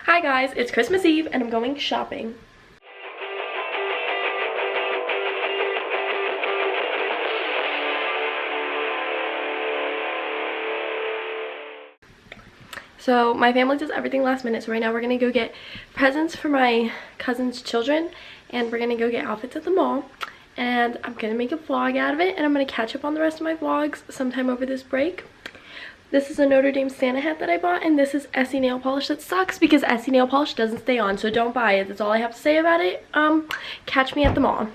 Hi guys, it's Christmas Eve and I'm going shopping. So my family does everything last minute, so right now we're gonna go get presents for my cousin's children and we're gonna go get outfits at the mall. And I'm gonna make a vlog out of it and I'm gonna catch up on the rest of my vlogs sometime over this break. This is a Notre Dame Santa hat that I bought, and this is Essie nail polish. That sucks because Essie nail polish doesn't stay on, so don't buy it. That's all I have to say about it. Catch me at the mall.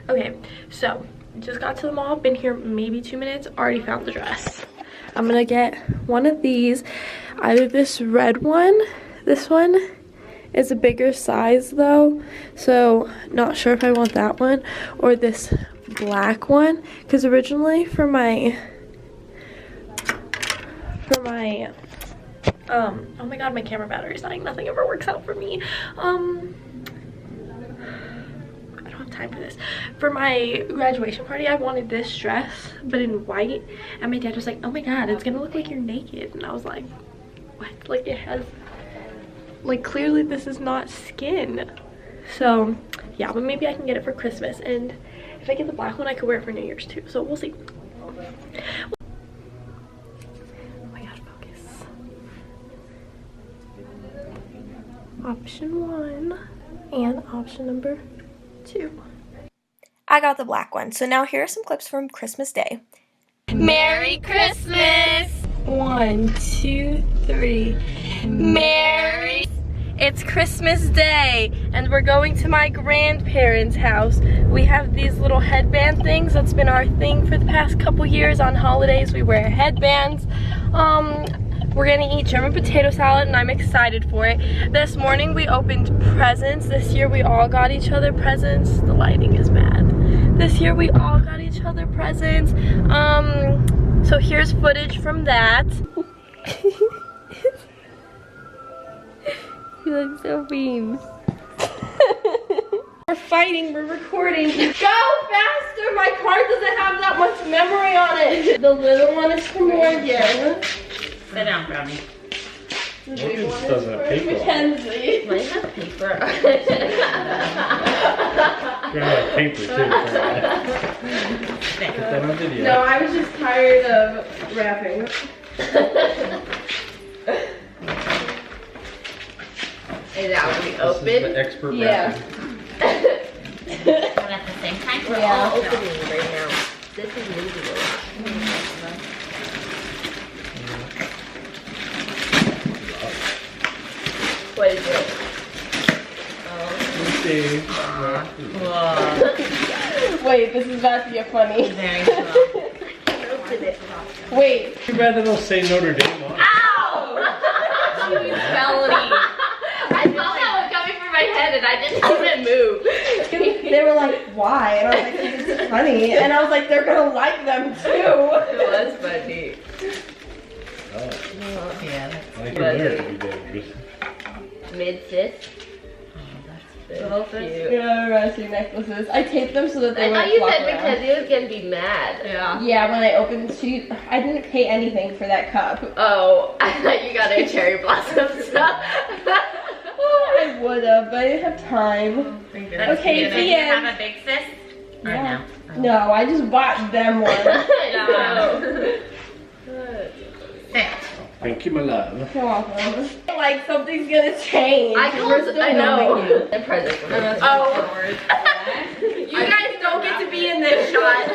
Okay, so just got to the mall, been here maybe 2 minutes, already found the dress. I'm gonna get one of these, either this red one, this one is a bigger size though, so not sure if I want that one, or this black one, because originally for my oh my god, my camera battery's dying. Nothing ever works out for me. I don't have time for this. For my graduation party, I wanted this dress, but in white, and my dad was like, oh my god, it's gonna look like you're naked, and I was like, what? Like, it has, like, clearly this is not skin. So yeah, but maybe I can get it for Christmas, and if I get the black one, I could wear it for New Year's too, so we'll see. Option 1 and option number 2. I got the black one. So now here are some clips from Christmas Day. Merry Christmas! 1, 2, 3. Merry! It's Christmas Day and we're going to my grandparents' house. We have these little headband things. That's been our thing for the past couple years. On holidays we wear headbands. We're gonna eat German potato salad and I'm excited for it. This morning we opened presents. This year we all got each other presents. The lighting is bad. This year we all got each other presents. So here's footage from that. You look so mean. We're fighting, we're recording. Go faster! My card doesn't have that much memory on it. The little one is for Morgan. Sit down, Brownie. Morgan doesn't have paper on it. Mackenzie. Might have paper. You're gonna have paper too. Put that on video. No, I was just tired of rapping. Is that when we This open? is the expert Yeah. rapper. One at the same time? We're all opening right now. This is moving a lot. What is it? Oh. Wait, this is about to get funny. Very cool. Open it. Wait. Too bad they don't say Notre Dame on it. Ow! Huge felony. I felt that one coming from my head and I didn't even move. They were like, why? And I was like, it's funny. And I was like, they're gonna like them too. It was funny. Oh, Yeah, I think you're there to be dangerous. mid-sis. Oh, that's cute. Yeah, matching necklaces. I taped them so that they I wouldn't thought you flop said around. because he was gonna be mad. Yeah. Yeah, when I opened the I didn't pay anything for that cup. Oh, I thought you got a cherry blossom stuff. I would have, but I didn't have time. Okay, Do the you end. have a big sis? Or Yeah. no? No, I just bought them one. No. Sit. Thank you, my love. You're welcome. Like something's gonna change. I know. The present. Oh. You guys don't get to be in this shot.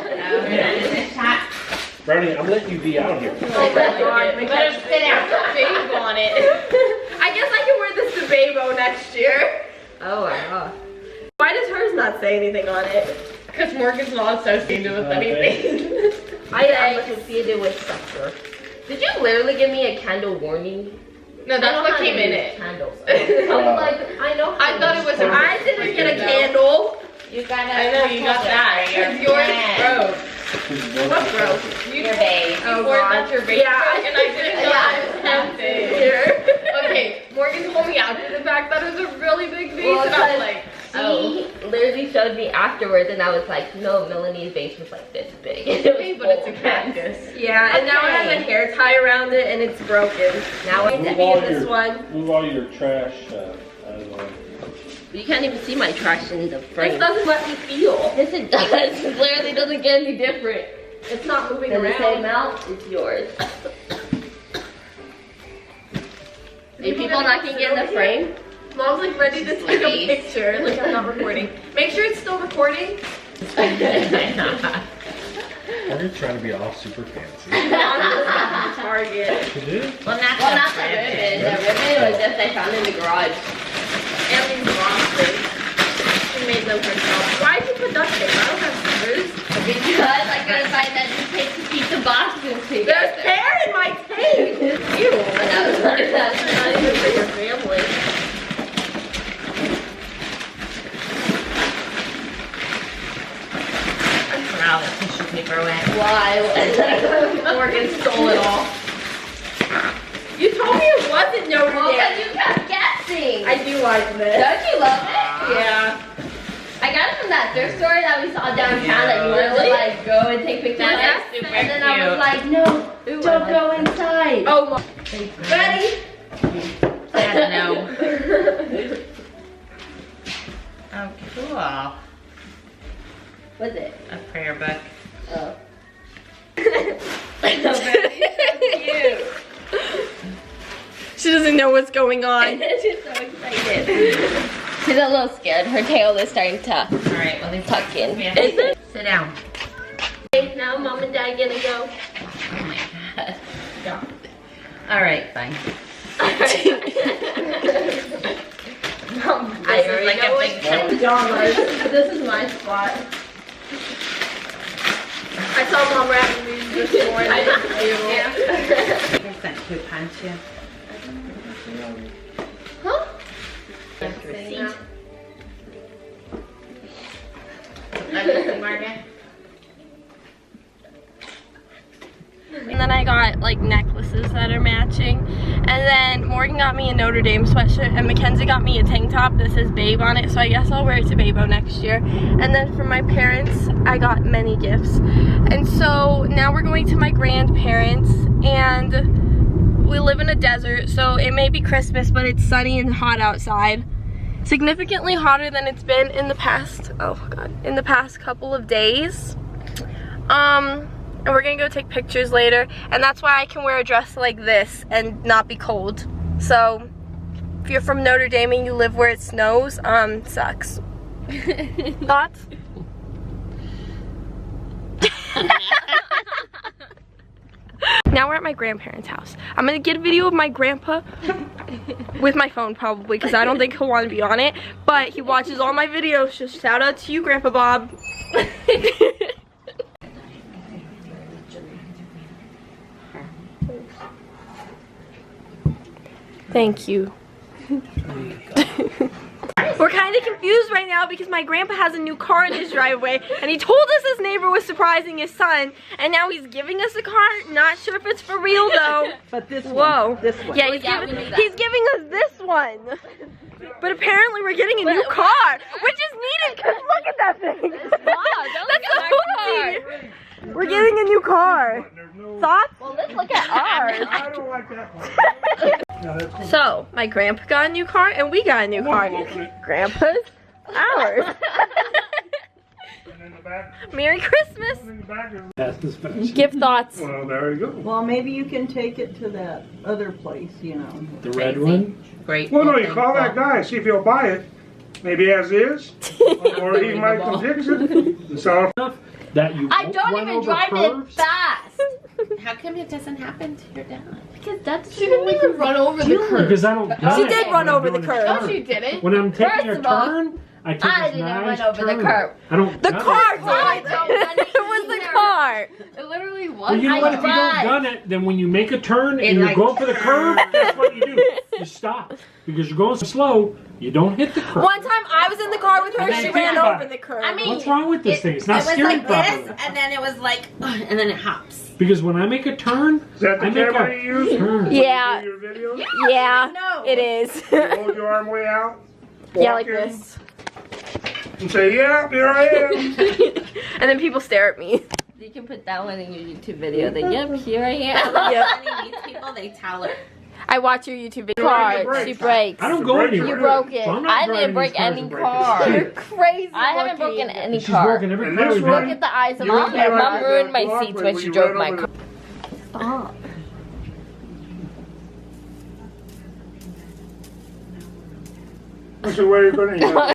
Brownie, I'm letting you be out here. Oh my god. Better sit down. Babe on it. I guess I can wear this to Babo next year. Oh wow. Why does hers not say anything on it? Because Morgan's not associated with anything. I am associated with sucker. Did you literally give me a candle warning? No, that's what came in it. Candles. I was like, I know. I thought it was a I didn't get a candle. You got I know, you got that. Because yours broke. What broke? Your babe. Oh, Or God. that your babe Yeah, broke, and I didn't know yeah, I was tempted. Okay, Morgan told me after the fact that it was a really big piece, and I was like, he literally showed me afterwards, and I was like, no, Melanie's vase was like this big. Okay, but it's a cactus. Yeah, and now I have a hair tie around it and it's broken. Now I have to be in this one. Move all your trash out of the way. You can't even see my trash in the frame. This doesn't let me feel. Yes, it does. It literally doesn't get any different. It's not moving Does it say around. melt? It's yours. Are people not gonna get in the frame? Mom's like ready to take a picture. Like I'm not recording. Make sure it's still recording. Why are you trying to be all super fancy? Target. You did? Well, not the ribbon. The ribbon was just I found in the garage. And these boxes. She made them herself. Why did you put duct tape? I don't have scissors. Because I couldn't find that tape to keep the boxes together. There's hair in my tape. Ew. And that was like that. That's not even for your family. Wow, that tissue paper went. Why? Morgan stole it all. You told me it wasn't Notre Well, because Dame. you kept guessing. I do like this. Don't you love it? Yeah. I got it from that thrift store that we saw downtown that you wanted to like go and take pictures of. That's super And then I was cute. like, no, Ooh, don't I go inside. Oh, ready? No. Oh, cool. What's it? A prayer book. Oh. Cute. She doesn't know what's going on. She's so excited. She's a little scared. Her tail is starting to All right, well, these tuck in. Yeah. Is it? Sit down. Okay, now Mom and Dad gonna go. Oh my god. Stop. All right, fine. Mom, I already like know a what's big going John, this is my spot. I saw Mom wrapping these this morning. Here's that coupon too. Huh? Receipt. Everything, Margaret? And then I got like necklaces that are matching. And then Morgan got me a Notre Dame sweatshirt and Mackenzie got me a tank top that says Babe on it. So I guess I'll wear it to Babyo next year. And then for my parents, I got many gifts. And so now we're going to my grandparents and we live in a desert. So it may be Christmas, but it's sunny and hot outside. Significantly hotter than it's been in the past, in the past couple of days. And we're gonna go take pictures later, and that's why I can wear a dress like this and not be cold. So if you're from Notre Dame and you live where it snows, sucks. Thoughts? Now we're at my grandparents' house. I'm gonna get a video of my grandpa with my phone probably, because I don't think he'll want to be on it, but he watches all my videos. Just shout out to you, Grandpa Bob. Thank you. We're kind of confused right now because my grandpa has a new car in his driveway and he told us his neighbor was surprising his son, and now he's giving us a car. Not sure if it's for real though. But this Whoa. one, this one. Yeah, he's giving us this one. But apparently we're getting a new car, which is needed because look at that thing. That's a hoopty. We're getting a new car. Thoughts? Well, let's look at ours. I don't like that one. So, my grandpa got a new car and we got a new car. Grandpa's ours. And in the back, Merry Christmas. in the back is that's the special. Give thoughts. Well, there you go. Well, maybe you can take it to that other place, you know. The red one. Great. Well, no, you call that guy, see if he'll buy it, maybe as is, or he might come fix it. So, That you I won't don't run even over drive curves. it fast. How come it doesn't happen to your dad? Because that's she didn't even run over the curb. Because I don't gun She it did when run I'm over the doing a curb. turn. She didn't. When I'm taking First a of all, turn, I take I this didn't nice run over the turn. curb. I don't The gun car it. did. I don't gun it It was the car. It literally was. Well, you know what? If you don't drive. gun it, then when you make a turn It and you're like- going for the curve, that's what you do. You stop. Because you're going so slow, you don't hit the curve. One time I was in the car with her, And she then ran think about over it. the curb. I mean, What's wrong with this thing? It's not It was steering like this, properly. and then it was like, and then it hops. Because when I make a turn, is that the I make camera a you use? turn. Yeah. Do your videos? Yeah, No. it is. You hold your arm way out? Yeah, like walk in, this. and say, yeah, here I am. And then people stare at me. You can put that one in your YouTube video. Then, yep, here I am. Yep. When he meets people, they tell her. I watch your YouTube video. Car, She breaks. I don't go anywhere. You broke it. So I'm not I driving didn't break these cars any and break car. it. You're crazy. I haven't looking. broken any She's car. broken every And car this we've one- had. Look at the eyes of You my look hair. like Mom that ruined my walkway seats when where she you drove run my over car. the- Stop. What's the way you're gonna